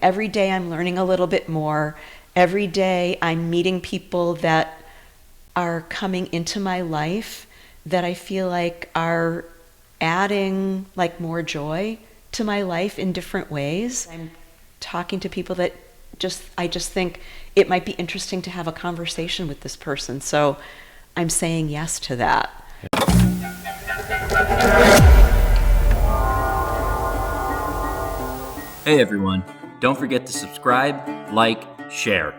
Every day I'm learning a little bit more. Every day I'm meeting people that are coming into my life that I feel like are adding like more joy to my life in different ways. I'm talking to people that I just think it might be interesting to have a conversation with this person. So I'm saying yes to that. Hey everyone, don't forget to subscribe, like, share.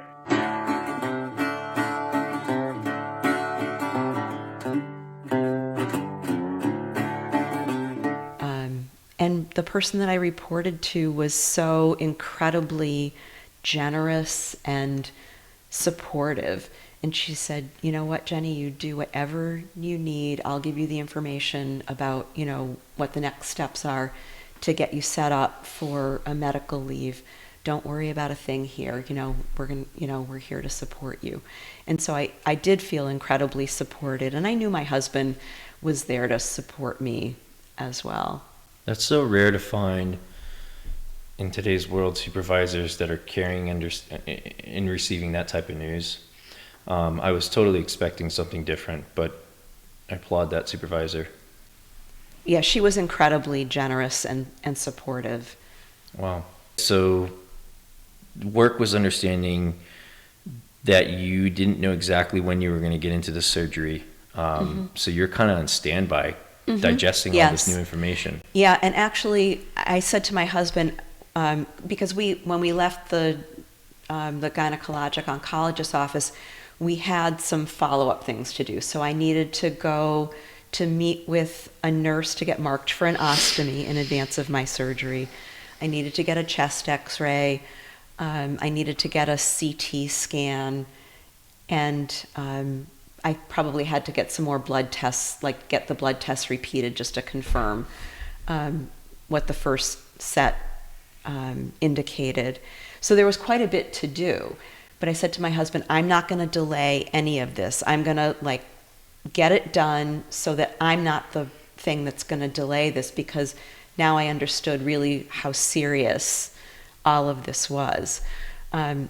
And the person that I reported to was so incredibly generous and supportive. And she said, you know what, Jenny, you do whatever you need. I'll give you the information about, what the next steps are to get you set up for a medical leave. Don't worry about a thing here. We're here to support you. And so I did feel incredibly supported. And I knew my husband was there to support me as well. That's so rare to find in today's world, supervisors that are caring in receiving that type of news. I was totally expecting something different, but I applaud that supervisor. Yeah, she was incredibly generous and supportive. Wow. So work was understanding that you didn't know exactly when you were going to get into the surgery. So you're kind of on standby, digesting all this new information. Yeah, and actually I said to my husband, because when we left the gynecologic oncologist office, we had some follow-up things to do. So I needed to go to meet with a nurse to get marked for an ostomy in advance of my surgery. I needed to get a chest x-ray. I needed to get a CT scan. And I probably had to get some more blood tests, like get the blood tests repeated just to confirm what the first set indicated. So there was quite a bit to do. But I said to my husband, I'm not going to delay any of this. I'm going to get it done so that I'm not the thing that's going to delay this, because now I understood really how serious all of this was. And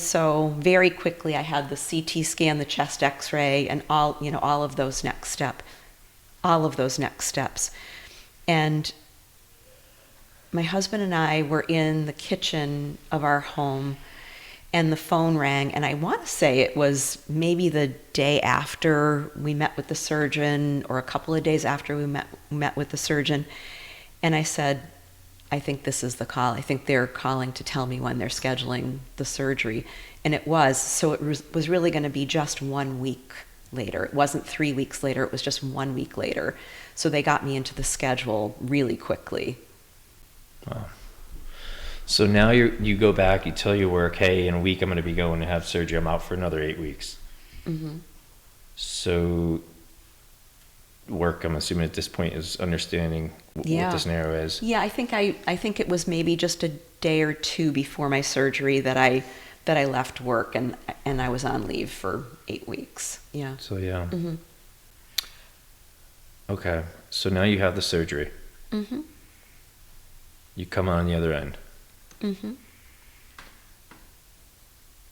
so very quickly I had the CT scan, the chest x-ray, and all of those next steps. And my husband and I were in the kitchen of our home, and the phone rang, and I want to say it was maybe the day after we met with the surgeon, or a couple of days after we met with the surgeon. And I said, I think this is the call. I think they're calling to tell me when they're scheduling the surgery. And it was. So it was really going to be just 1 week later. It wasn't 3 weeks later. It was just 1 week later. So they got me into the schedule really quickly. Wow. So now you go back, you tell your work, hey, in a week I'm going to be going to have surgery. I'm out for another 8 weeks. So work, I'm assuming at this point, is understanding what the scenario is. Yeah, I think it was maybe just a day or two before my surgery that I left work, and I was on leave for 8 weeks. Yeah. So yeah. Okay. So now you have the surgery. You come on the other end.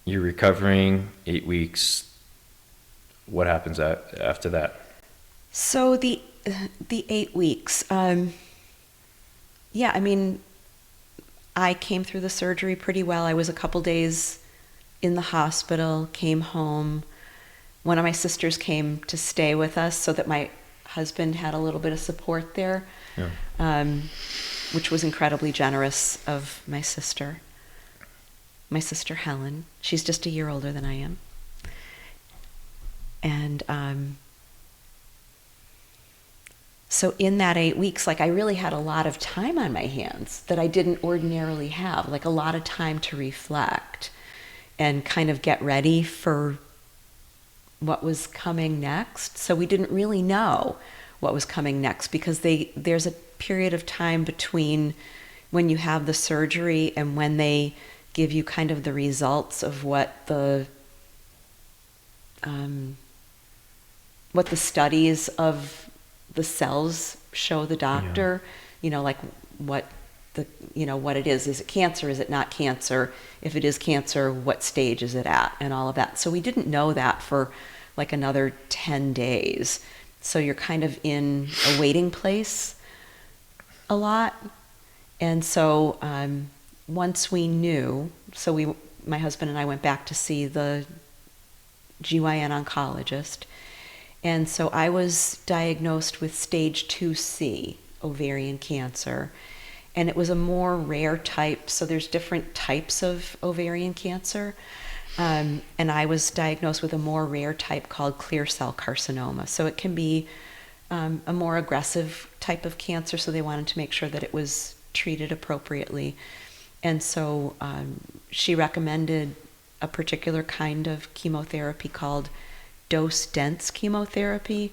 You're recovering 8 weeks. What happens after that? So the 8 weeks, I came through the surgery pretty well. I was a couple days in the hospital, came home. One of my sisters came to stay with us so that my husband had a little bit of support there, which was incredibly generous of my sister Helen. She's just a year older than I am. And so in that 8 weeks, I really had a lot of time on my hands that I didn't ordinarily have, a lot of time to reflect and kind of get ready for what was coming next. So we didn't really know what was coming next, because there's a period of time between when you have the surgery and when they give you kind of the results of what the studies of the cells show the doctor, what what it is. Is it cancer? Is it not cancer? If it is cancer, what stage is it at? And all of that. So we didn't know that for like another 10 days. So you're kind of in a waiting place a lot. And so once we knew, my husband and I went back to see the GYN oncologist. And so I was diagnosed with stage 2C ovarian cancer. And it was a more rare type. So there's different types of ovarian cancer. And I was diagnosed with a more rare type called clear cell carcinoma. So it can be a more aggressive type of cancer. So they wanted to make sure that it was treated appropriately. And so she recommended a particular kind of chemotherapy called dose-dense chemotherapy.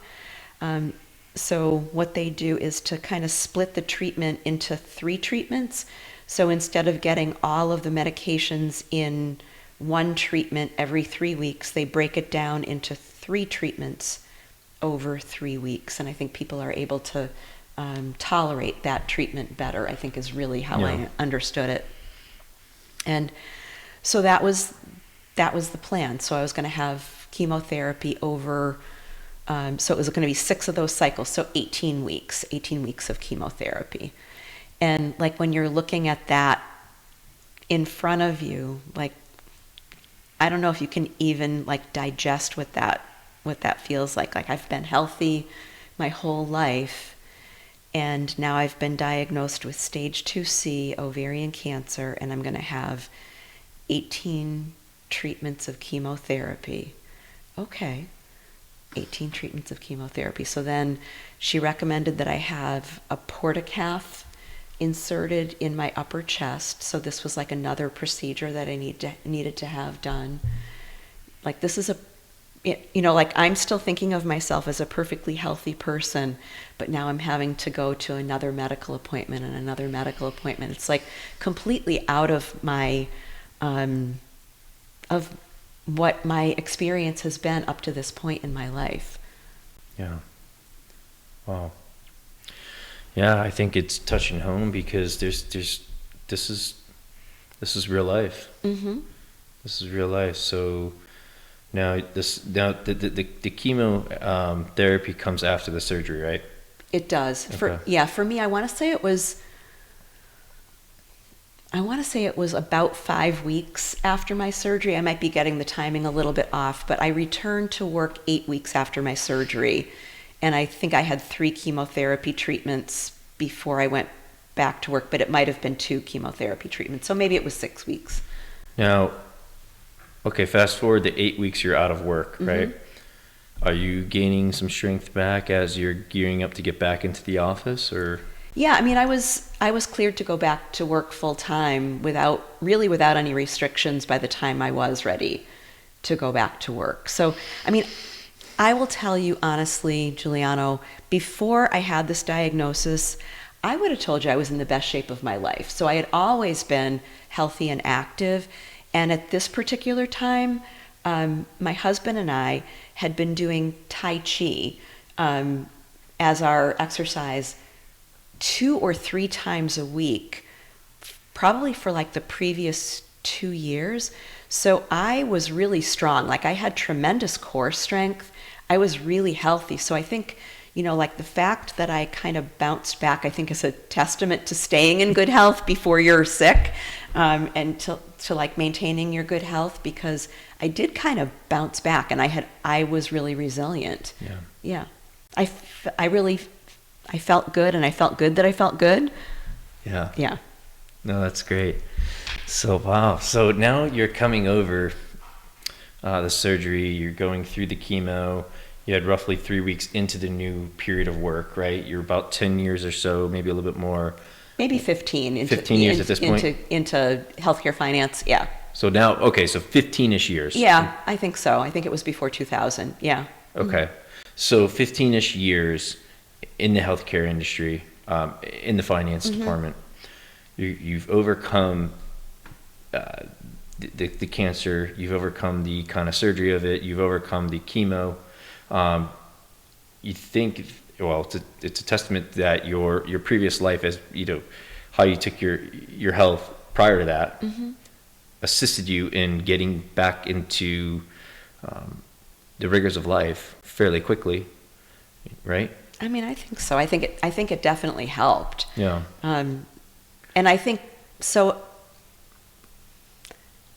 So what they do is to kind of split the treatment into 3 treatments. So instead of getting all of the medications in one treatment every 3 weeks, they break it down into 3 treatments over 3 weeks. And I think people are able to tolerate that treatment better, I think is really how I understood it. And so that was the plan. So I was going to have chemotherapy over, so it was going to be 6 of those cycles, so 18 weeks of chemotherapy. And like when you're looking at that in front of you, like, I don't know if you can even like digest what that feels like. Like I've been healthy my whole life, and now I've been diagnosed with stage 2C ovarian cancer, and I'm going to have 18 treatments of chemotherapy. Okay, 18 treatments of chemotherapy. So then she recommended that I have a portacath inserted in my upper chest. So this was like another procedure that I needed to have done. Like this is like I'm still thinking of myself as a perfectly healthy person, but now I'm having to go to another medical appointment and another medical appointment. It's like completely out of my, of what my experience has been up to this point in my life. Yeah. Wow. Yeah, I think it's touching home because this is real life. Mm-hmm. This is real life. So now the chemo therapy comes after the surgery, right? It does. Okay. For me, I want to say it was about 5 weeks after my surgery. I might be getting the timing a little bit off, but I returned to work 8 weeks after my surgery. And I think I had 3 chemotherapy treatments before I went back to work, but it might have been 2 chemotherapy treatments. So maybe it was 6 weeks. Now, okay, fast forward to 8 weeks you're out of work, right? Mm-hmm. Are you gaining some strength back as you're gearing up to get back into the office, or? Yeah, I mean, I was cleared to go back to work full time without any restrictions by the time I was ready to go back to work. So, I mean, I will tell you honestly, Giuliano, before I had this diagnosis, I would have told you I was in the best shape of my life. So I had always been healthy and active. And at this particular time, my husband and I had been doing Tai Chi as our exercise 2 or 3 times a week, probably for like the previous 2 years. So I was really strong. Like I had tremendous core strength. I was really healthy. So I think, like the fact that I kind of bounced back, I think is a testament to staying in good health before you're sick, and to like maintaining your good health, because I did kind of bounce back, and I was really resilient. Yeah. I felt good, and I felt good that I felt good. Yeah. No, that's great. So, wow. So now you're coming over the surgery, you're going through the chemo. You had roughly 3 weeks into the new period of work, right? You're about 10 years or so, maybe a little bit more. Maybe 15. 15 years at this point? Into healthcare finance, yeah. So now, okay, so 15-ish years. Yeah, I think so. I think it was before 2000, yeah. Okay. So 15-ish years in the healthcare industry, in the finance department. You've overcome the cancer, you've overcome the kind of surgery of it, you've overcome the chemo. You think, well, it's a testament that your previous life as how you took your health prior to that assisted you in getting back into the rigors of life fairly quickly, right? I mean, I think so. I think it definitely helped. Yeah. And I think so.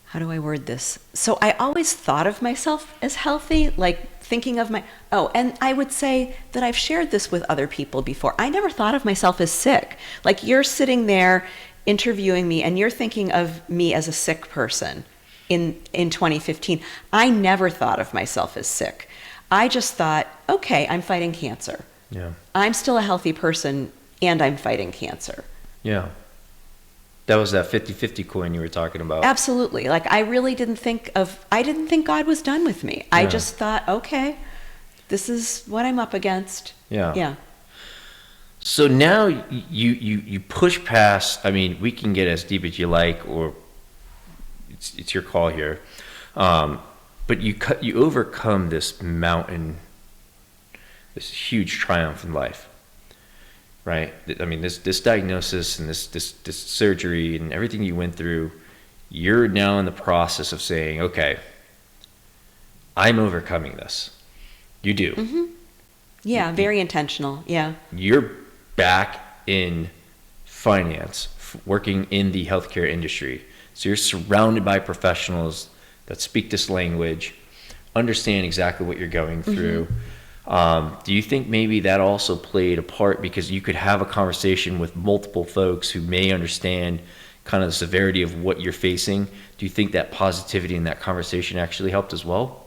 How do I word this? So I always thought of myself as healthy, like thinking of and I would say that I've shared this with other people before. I never thought of myself as sick. Like, you're sitting there interviewing me and you're thinking of me as a sick person in 2015. I never thought of myself as sick. I just thought, okay, I'm fighting cancer. Yeah. I'm still a healthy person and I'm fighting cancer. Yeah. That was that 50-50 coin you were talking about. Absolutely. Like, I didn't think God was done with me. I just thought, okay, this is what I'm up against. Yeah. Yeah. So now you push past, I mean, we can get as deep as you like, or it's your call here. But you overcome this mountain, this huge triumph in life. Right? I mean, this diagnosis and this surgery and everything you went through, you're now in the process of saying, okay, I'm overcoming this. You do. Mm-hmm. Yeah, very intentional. Yeah. You're back in finance, working in the healthcare industry. So you're surrounded by professionals that speak this language, understand exactly what you're going through. Do you think maybe that also played a part, because you could have a conversation with multiple folks who may understand kind of the severity of what you're facing? Do you think that positivity in that conversation actually helped as well?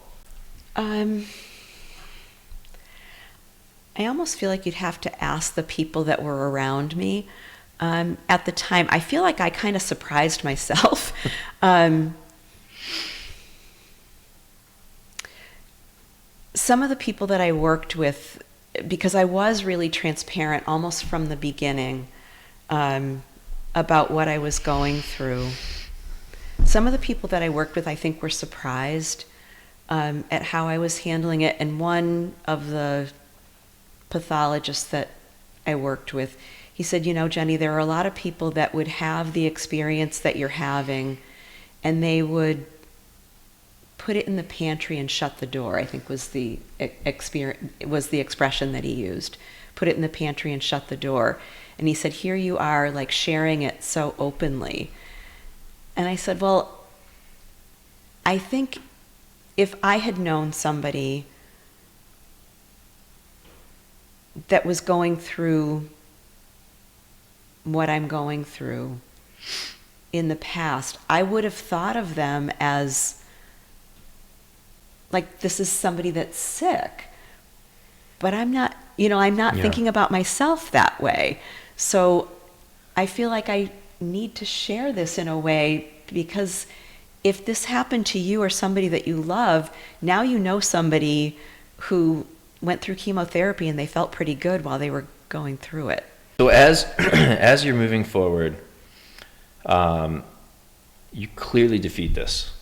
I almost feel like you'd have to ask the people that were around me. At the time, I feel like I kind of surprised myself. Some of the people that I worked with, because I was really transparent almost from the beginning about what I was going through. Some of the people that I worked with, I think, were surprised at how I was handling it. And one of the pathologists that I worked with, he said, Jenny, there are a lot of people that would have the experience that you're having, and they would put it in the pantry and shut the door, I think was the expression that he used. Put it in the pantry and shut the door. And he said, here you are, like, sharing it so openly. And I said, well, I think if I had known somebody that was going through what I'm going through in the past, I would have thought of them as, like, this is somebody that's sick. But I'm not, thinking about myself that way. So I feel like I need to share this in a way, because if this happened to you or somebody that you love, now you know somebody who went through chemotherapy and they felt pretty good while they were going through it. So as you're moving forward, you clearly defeat this.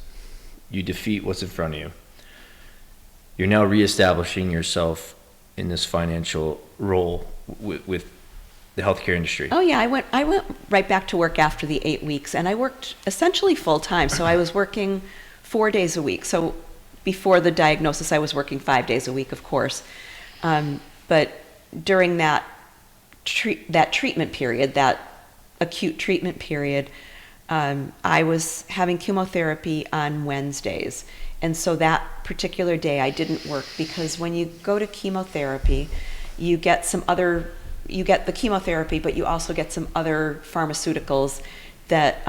You defeat what's in front of you. You're now reestablishing yourself in this financial role with the healthcare industry. Oh yeah, I went right back to work after the 8 weeks, and I worked essentially full time. So I was working 4 days a week. So before the diagnosis, I was working 5 days a week, of course. But during that treatment period, that acute treatment period, I was having chemotherapy on Wednesdays. And so that particular day I didn't work, because when you go to chemotherapy, you get the chemotherapy, but you also get some other pharmaceuticals that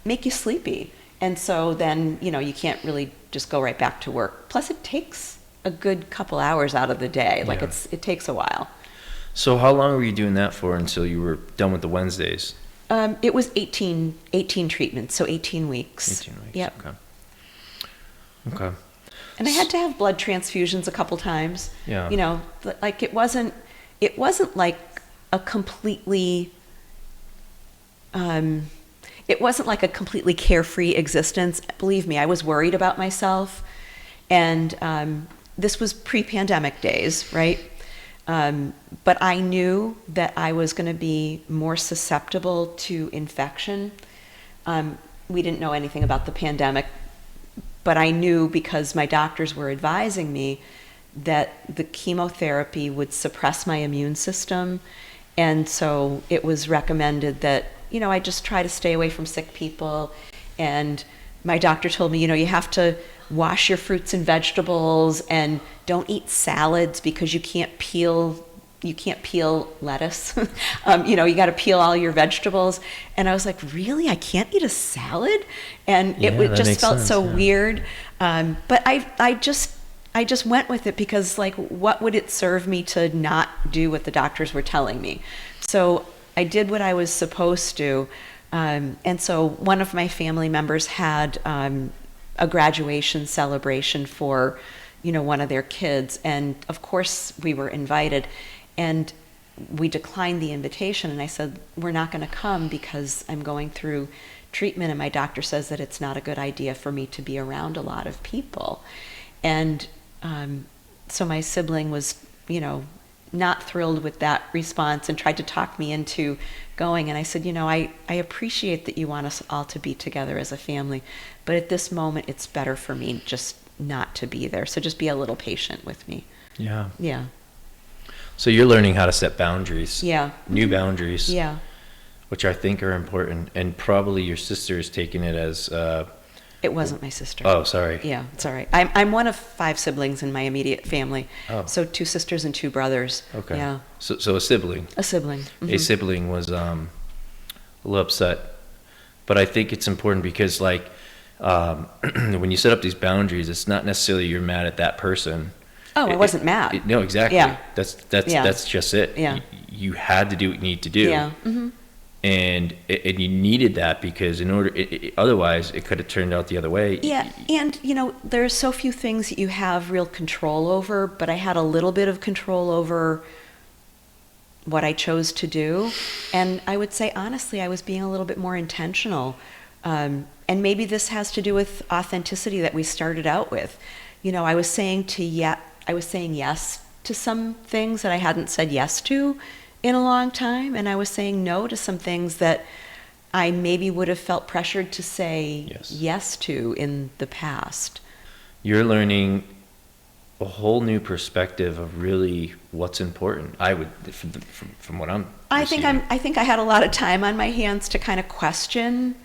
make you sleepy. And so then, you can't really just go right back to work. Plus it takes a good couple hours out of the day. Like, it takes a while. So how long were you doing that for until you were done with the Wednesdays? It was 18 treatments, so 18 weeks. 18 weeks, Yep. Okay. And I had to have blood transfusions a couple times. Yeah. Like, it wasn't like a completely, it wasn't like a completely carefree existence. Believe me, I was worried about myself. And this was pre-pandemic days, right? But I knew that I was going to be more susceptible to infection. We didn't know anything about the pandemic, but I knew because my doctors were advising me that the chemotherapy would suppress my immune system. And so it was recommended that, I just try to stay away from sick people. And my doctor told me, you have to wash your fruits and vegetables and don't eat salads because you can't peel lettuce. You got to peel all your vegetables. And I was like, really? I can't eat a salad? And it just felt so weird. But I just went with it because, like, what would it serve me to not do what the doctors were telling me? So I did what I was supposed to. And so one of my family members had a graduation celebration for, one of their kids. And of course we were invited, and we declined the invitation. And I said, we're not going to come because I'm going through treatment and my doctor says that it's not a good idea for me to be around a lot of people. And so my sibling was, not thrilled with that response and tried to talk me into going. And I said, I appreciate that you want us all to be together as a family, but at this moment it's better for me just not to be there. So just be a little patient with me. Yeah. Yeah. So you're learning how to set boundaries. Yeah. New boundaries. Yeah. Which I think are important. And probably your sister is taking it as... It wasn't my sister. Oh, sorry. Yeah, it's all right. I'm one of 5 siblings in my immediate family. Oh. So 2 sisters and 2 brothers. Okay. Yeah. So a sibling. A sibling. Mm-hmm. A sibling was a little upset. But I think it's important because, like, when you set up these boundaries, it's not necessarily you're mad at that person. Oh, I wasn't mad. No, exactly. Yeah. That's just it. Yeah. You had to do what you need to do. Yeah. Mm-hmm. And you needed that because otherwise it could have turned out the other way. Yeah, and there are so few things that you have real control over, but I had a little bit of control over what I chose to do. And I would say, honestly, I was being a little bit more intentional. And maybe this has to do with authenticity that we started out with. I was saying yes to some things that I hadn't said yes to in a long time, and I was saying no to some things that I maybe would have felt pressured to say yes to in the past. You're learning a whole new perspective of really what's important. I would, from what I'm receiving. I think I had a lot of time on my hands to kind of question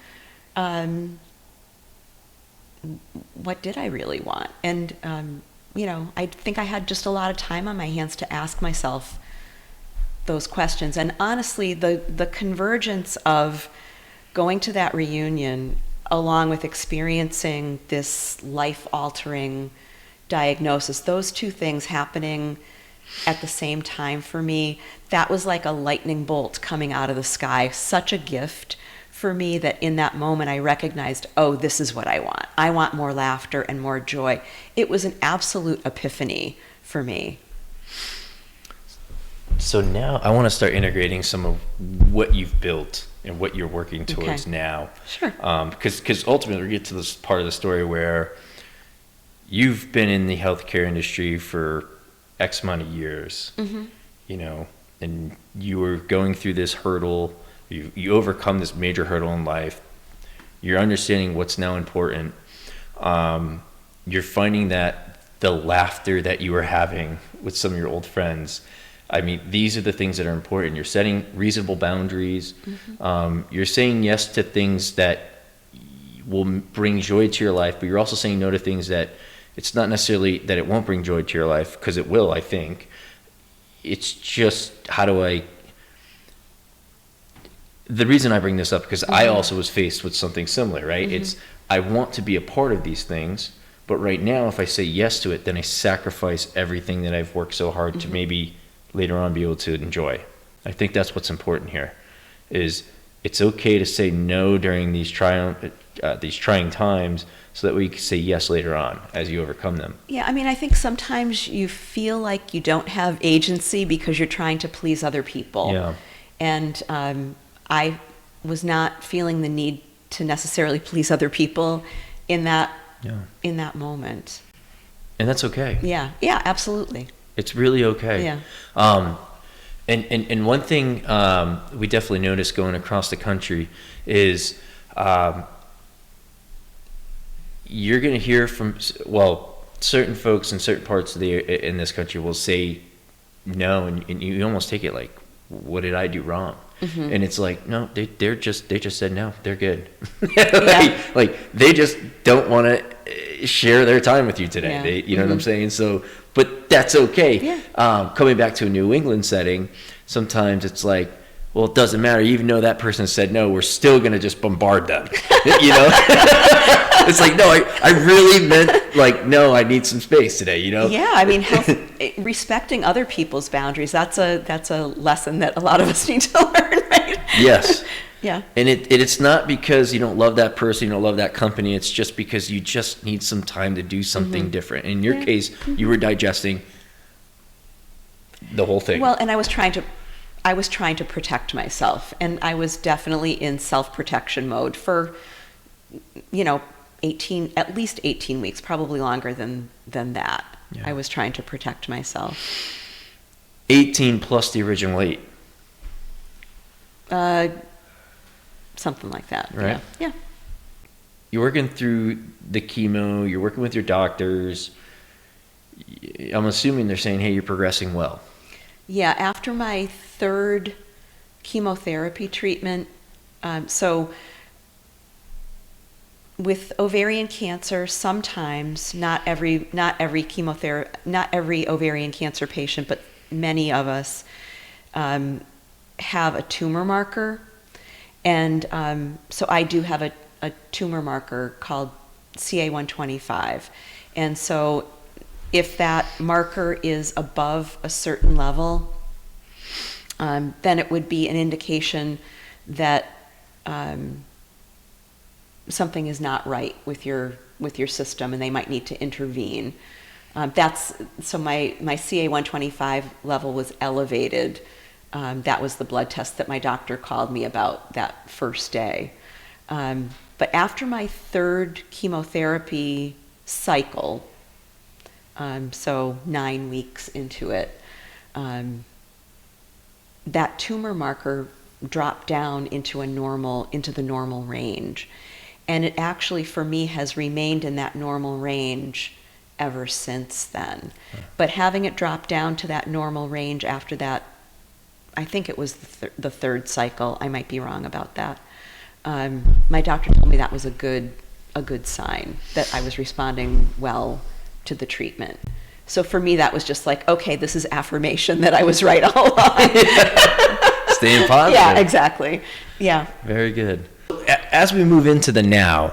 what did I really want, and I think I had just a lot of time on my hands to ask myself those questions. And honestly, the convergence of going to that reunion along with experiencing this life-altering diagnosis, those 2 things happening at the same time for me, that was like a lightning bolt coming out of the sky. Such a gift for me that in that moment I recognized, oh, this is what I want. I want more laughter and more joy. It was an absolute epiphany for me. So now I want to start integrating some of what you've built and what you're working towards now. Sure. Because ultimately we get to this part of the story where you've been in the healthcare industry for X amount of years, and you were going through this hurdle. You overcome this major hurdle in life. You're understanding what's now important. You're finding that the laughter that you were having with some of your old friends, I mean, these are the things that are important. You're setting reasonable boundaries. Mm-hmm. You're saying yes to things that will bring joy to your life, but you're also saying no to things that it's not necessarily that it won't bring joy to your life, because it will, I think. It's just, the reason I bring this up, because I also was faced with something similar, right? Mm-hmm. It's, I want to be a part of these things, but right now, if I say yes to it, then I sacrifice everything that I've worked so hard to maybe later on be able to enjoy. I think that's what's important here, is it's okay to say no during these trying times, so that we can say yes later on as you overcome them. Yeah, I mean, I think sometimes you feel like you don't have agency because you're trying to please other people. Yeah. And I was not feeling the need to necessarily please other people in that moment. And that's okay. Yeah, absolutely. It's really okay. Yeah. And one thing we definitely noticed going across the country is you're going to hear from, well, certain folks in certain parts of in this country will say no, and you almost take it like, what did I do wrong? Mm-hmm. And it's like, no, they just said no, they're good. like they just don't want to share their time with you today. Yeah. You know what I'm saying? So, but that's okay. Yeah. Coming back to a New England setting, sometimes it's like, well, it doesn't matter. Even though that person said no, we're still going to just bombard them. You know? It's like, no, I really meant, like, no, I need some space today, you know? Yeah, I mean, respecting other people's boundaries, that's a lesson that a lot of us need to learn, right? Yes. Yeah. And it's not because you don't love that person, you don't love that company. It's just because you just need some time to do something different. In your case, you were digesting the whole thing. Well, and I was trying to protect myself, and I was definitely in self-protection mode for, at least 18 weeks, probably longer than that. Yeah. I was trying to protect myself. 18 plus the original 8. Something like that. Right? Yeah. You're working through the chemo, you're working with your doctors. I'm assuming they're saying, hey, you're progressing well. Yeah, after my 3rd chemotherapy treatment, so with ovarian cancer, sometimes not every ovarian cancer patient, but many of us have a tumor marker, and so I do have a tumor marker called CA-125, and so if that marker is above a certain level, then it would be an indication that something is not right with your system, and they might need to intervene. So my CA-125 level was elevated. That was the blood test that my doctor called me about that first day. But after my 3rd chemotherapy cycle, so 9 weeks into it, that tumor marker dropped down into the normal range. And it actually, for me, has remained in that normal range ever since then. But having it drop down to that normal range after that, I think it was the 3rd cycle. I might be wrong about that. My doctor told me that was a good sign that I was responding well to the treatment. So for me, that was just like, okay, this is affirmation that I was right all along. Staying positive. Yeah, exactly. Yeah. Very good. As we move into the now,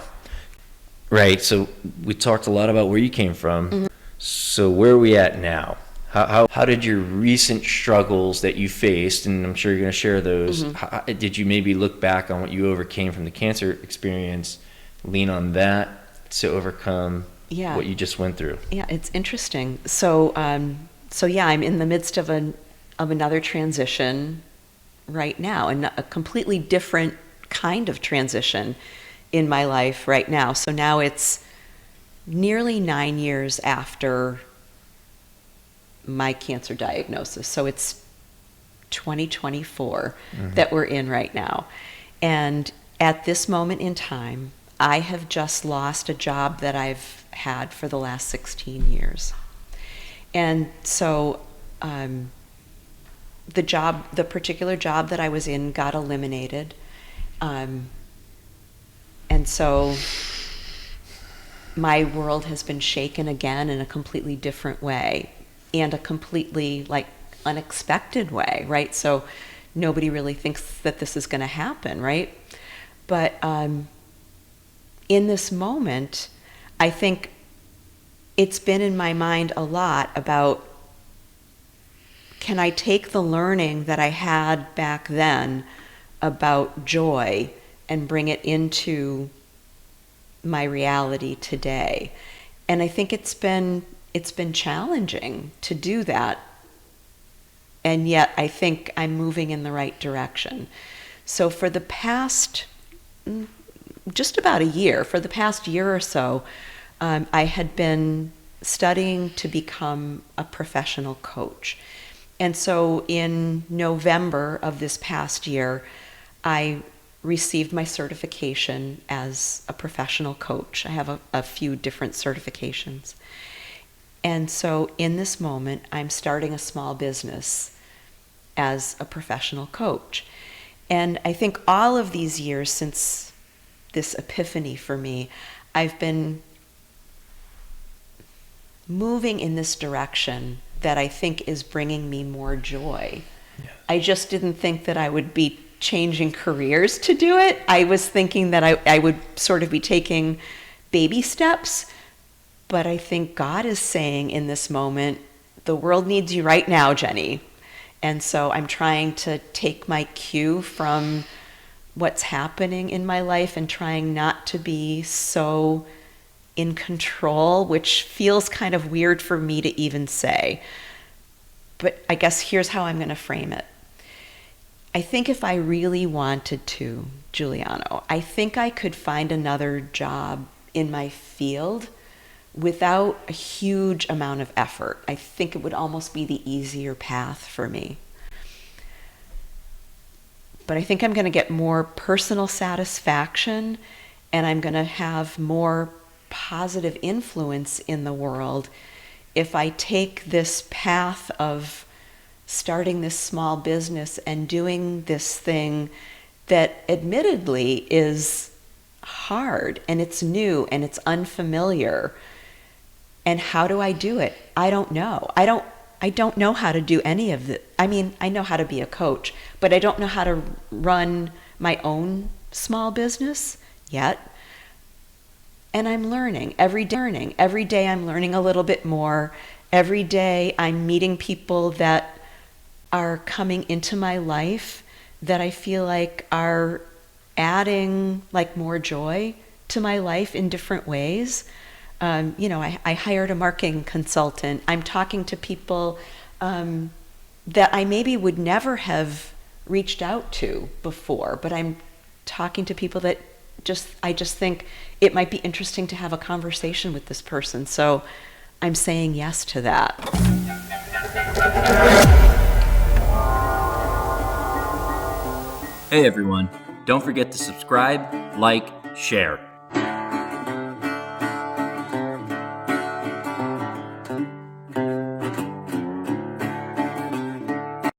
right, so we talked a lot about where you came from. Mm-hmm. So where are we at now? How did your recent struggles that you faced, and I'm sure you're going to share those, did you maybe look back on what you overcame from the cancer experience, lean on that to overcome what you just went through? Yeah, it's interesting. So I'm in the midst of another transition right now, and a completely different kind of transition in my life right now. So now it's nearly 9 years after my cancer diagnosis. So it's 2024 that we're in right now. And at this moment in time, I have just lost a job that I've had for the last 16 years. And so the particular job that I was in got eliminated. And so my world has been shaken again in a completely different way, and a completely unexpected way, right? So nobody really thinks that this is going to happen, right? But in this moment, I think it's been in my mind a lot about, can I take the learning that I had back then about joy and bring it into my reality today? And I think it's been challenging to do that, and yet I think I'm moving in the right direction. So for the past just about a year, for the past year or so, I had been studying to become a professional coach. And so in November of this past year, I received my certification as a professional coach. I have a few different certifications. And so in this moment, I'm starting a small business as a professional coach. And I think all of these years since this epiphany for me, I've been moving in this direction that I think is bringing me more joy. Yeah. I just didn't think that I would be changing careers to do it. I was thinking that I would sort of be taking baby steps, but I think God is saying in this moment, the world needs you right now, Jenny. And so I'm trying to take my cue from what's happening in my life and trying not to be so in control, which feels kind of weird for me to even say. But I guess here's how I'm going to frame it. I think if I really wanted to, Giuliano, I think I could find another job in my field without a huge amount of effort. I think it would almost be the easier path for me. But I think I'm going to get more personal satisfaction, and I'm going to have more positive influence in the world if I take this path of starting this small business and doing this thing that admittedly is hard and it's new and it's unfamiliar. And how do I do it? I don't know. I don't know how to do any of it. I mean, I know how to be a coach, but I don't know how to run my own small business yet. And I'm learning every day. Every day I'm learning a little bit more. Every day I'm meeting people that are coming into my life that I feel like are adding like more joy to my life in different ways. I hired a marketing consultant. I'm talking to people that I maybe would never have reached out to before, but I'm talking to people that I just think it might be interesting to have a conversation with this person. So I'm saying yes to that. Hey everyone, don't forget to subscribe, like, share.